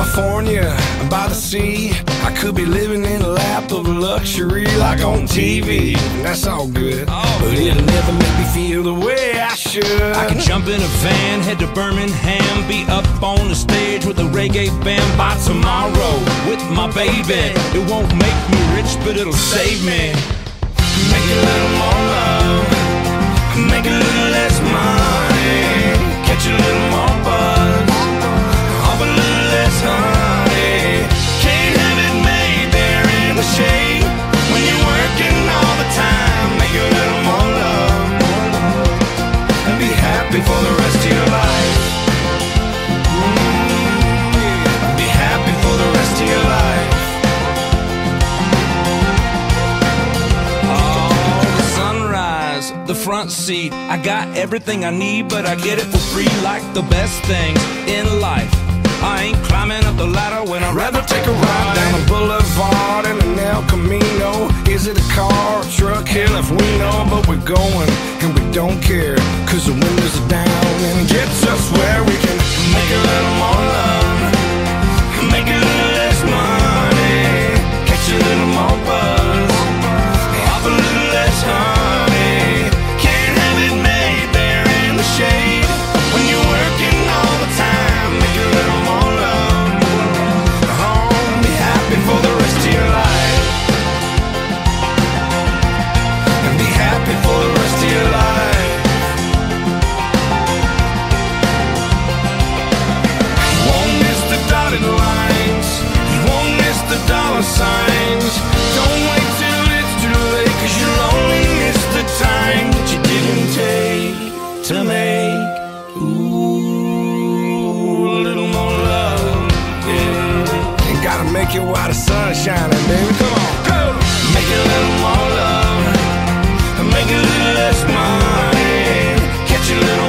California, by the sea, I could be living in a lap of luxury like on TV. That's all good, but it'll never make me feel the way I should. I can jump in a van, head to Birmingham, be up on the stage with a reggae band by tomorrow with my baby. It won't make me rich, but it'll save me. Make a little more love, make a little less money, catch a little more buzz, have a little less honey. Can't have it made there in the shade when you're working all the time. Make a little more love and be happy for the rest of your life. Be happy for the rest of your life. The front seat, I got everything I need, but I get it for free like the best things in life. I ain't climbing up the ladder when I'd rather take a ride down the boulevard in an El Camino. Is it a car or truck? Hell if we know, but we're going and we don't care, cause the windows are down and it gets us where we can make a little more love, make a little less money, catch a little more buzz, have a little less honey. Shade when you're working all the time. Make a little more love. Oh, be happy for the rest of your life. And be happy for the rest of your life. You won't miss the dotted lines, you won't miss the dollar signs. Don't wait till it's too late, cause you'll only miss the time that you didn't take to make, ooh, a little more love, yeah. Ain't gotta make it while the sun's shining, baby, come on, go! Make it a little more love, make it a little less money, catch a little